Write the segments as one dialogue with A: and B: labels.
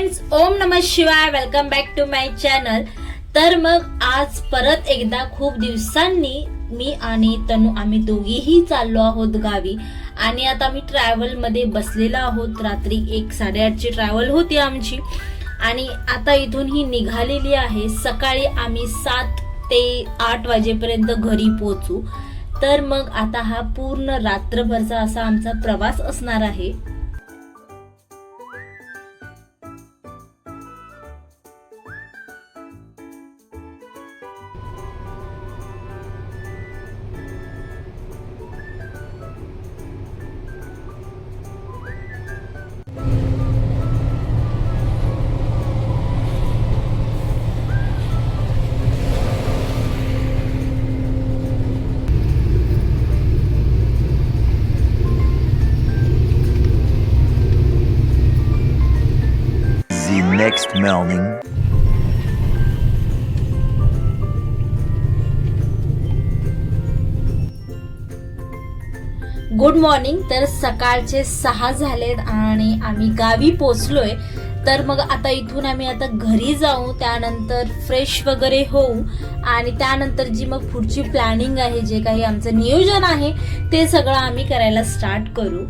A: Friends, ओम नमः शिवाय. Welcome back to my channel. तर मग आज परत एकदा खूप दिवसांनी मी आणि तनू आम्ही दोघीही चाललो आहोत गावी. आणि आता आम्ही ट्रॅव्हल मध्ये बसलेलो आहोत. रात्री 1:30ची ट्रॅव्हल होती आमची आणि आता इथून ही निघालेली आहे. सकाळी आम्ही 7 ते 8 वाजेपर्यंत घरी पोहोचू. तर मग आता हा पूर्ण रात्रभरचा असा आमचा प्रवास असणार आहे.
B: Next morning.
A: Good morning. तर सकाळचे 6 झालेत आणि आम्ही गावी पोचलोय. तर मग आता इथून आम्ही आता घरी जाऊ, त्यानंतर फ्रेश वगैरे होऊ आणि त्यानंतर जी मग पुढची प्लॅनिंग आहे, जे काही आमचं नियोजन आहे ते सगळं आम्ही करायला स्टार्ट करू.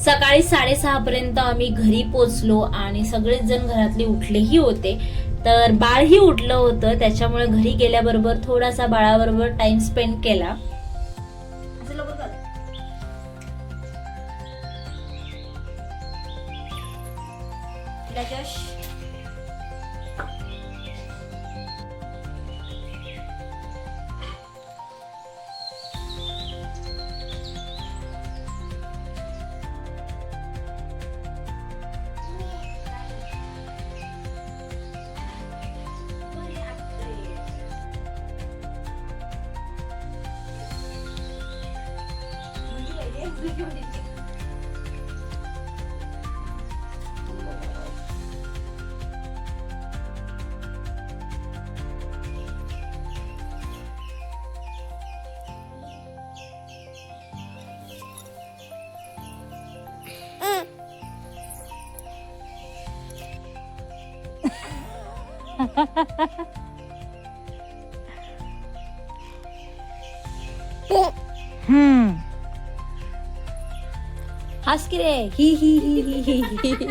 A: सकाळी 6:30 पर्यंत आम्ही घरी पोचलो आणि सगळेच जण घरातले उठलेही होते. तर बाळही उठलं होतं, त्याच्यामुळे घरी गेल्याबरोबर थोडासा बाळाबरोबर टाइम स्पेंड केला. हस की रे. ही ही ही ही ही ही ही ही.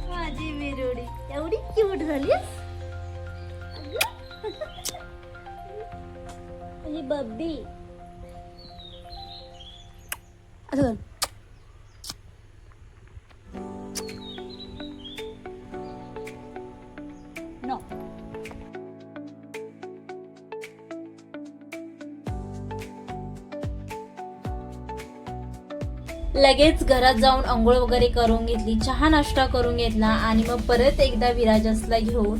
A: माझी विरोडी एवढी क्यूट झाली. माझी बब्बी. असं नो. लगेच घरात जाऊन अंघोळ वगैरे करून घेतली, चहा नाश्ता करून घेतला आणि मग परत एकदा विराजसला घेऊन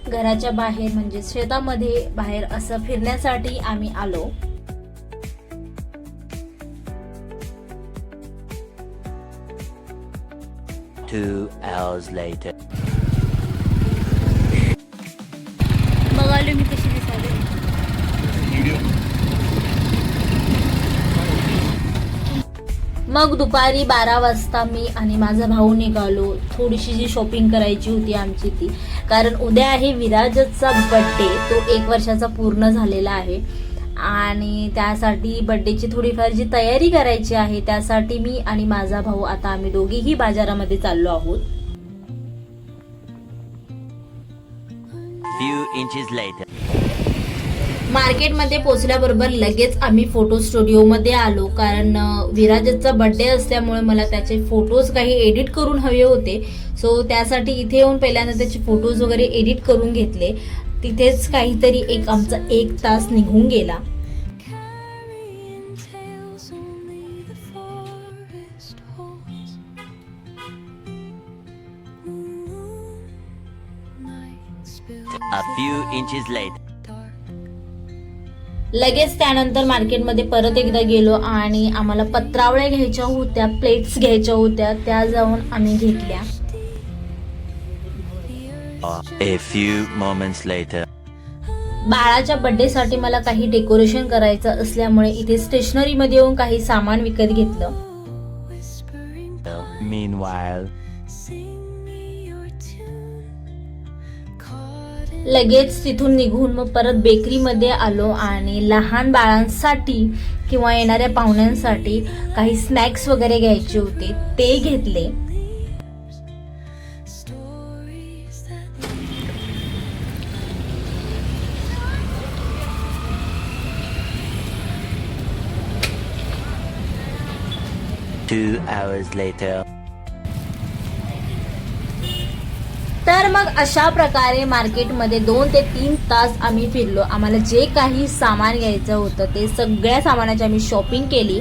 A: घराच्या बाहेर म्हणजे शेतामध्ये बाहेर असं फिरण्यासाठी आम्ही आलो.
B: Two hours later.
A: बघालो मी कशी दिसायली. मग दुपारी 12 वाजता मी आणि माझा भाऊ निघालो. थोडीशी जी शॉपिंग करायची होती आमची ती, कारण उद्या आहे विराजचा बर्थडे. तो 1 वर्षाचा पूर्ण झालेला आहे आणि त्यासाठी बर्थडेची थोडीफार जी तयारी करायची आहे, त्यासाठी मी आणि माझा भाऊ आता आम्ही दोघीही बाजारामध्ये चाललो आहोत.
B: Few inches later.
A: मार्केटमध्ये पोहोचल्याबरोबर लगेच आम्ही फोटो स्टुडिओमध्ये आलो, कारण विराजचा बर्थडे असल्यामुळे मला त्याचे फोटोज काही एडिट करून हवे होते. सो त्यासाठी इथे येऊन पहिल्यांदा त्याचे फोटोज वगैरे एडिट करून घेतले. तिथेच काहीतरी आमचा 1 तास निघून गेला.
B: A few inches later.
A: लगेच त्यानंतर मार्केटमध्ये परत एकदा गेलो आणि आम्हाला पत्रावळ्या घ्यायच्या होत्या, प्लेट्स घ्यायच्या होत्या, त्या जाऊन आम्ही घेतल्या.
B: A few moments later.
A: बाळाच्या बर्थडे साठी मला काही डेकोरेशन करायचं असल्यामुळे इथे स्टेशनरी मध्ये येऊन काही सामान विकत घेतलं.
B: Meanwhile.
A: लगेच तिथून निघून मग परत बेकरीमध्ये आलो आणि लहान बाळांसाठी किंवा येणाऱ्या पाहुण्यांसाठी काही स्नॅक्स वगैरे घ्यायचे होते, ते घेतले.
B: Two hours later.
A: तर मग अशा प्रकारे मार्केटमध्ये 2 ते 3 तास आम्ही फिरलो. आम्हाला जे काही सामान घ्यायचं होतं ते सगळ्या सामानाची आम्ही शॉपिंग केली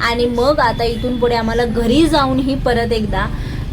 A: आणि मग आता इथून पुढे आम्हाला घरी जाऊनही परत एकदा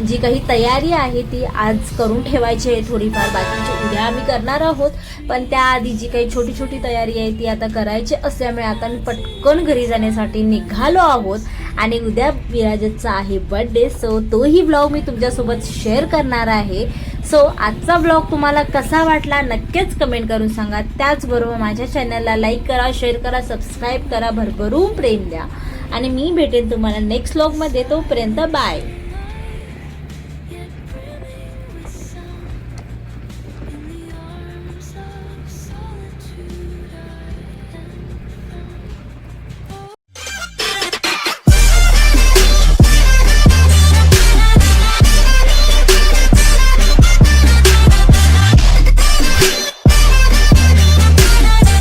A: जी काही तयारी आहे ती आज करून ठेवायची आहे. थोडीफार बाकीची उद्या आम्ही करणार आहोत, पण त्याआधी जी काही छोटी छोटी तयारी आहे ती आता करायची असल्यामुळे आता मी पटकन घरी जाण्यासाठी निघालो आहोत. आणि उद्या विराजचा आहे बर्थडे, सो तोही ब्लॉग मी तुमच्यासोबत शेअर करणार आहे. सो आजचा ब्लॉग तुम्हाला कसा वाटला नक्कीच कमेंट करून सांगा. त्याचबरोबर माझ्या चॅनलला लाईक करा, शेअर करा, सबस्क्राईब करा, भरभरून प्रेम द्या आणि मी भेटेन तुम्हाला नेक्स्ट ब्लॉगमध्ये. तोपर्यंत बाय.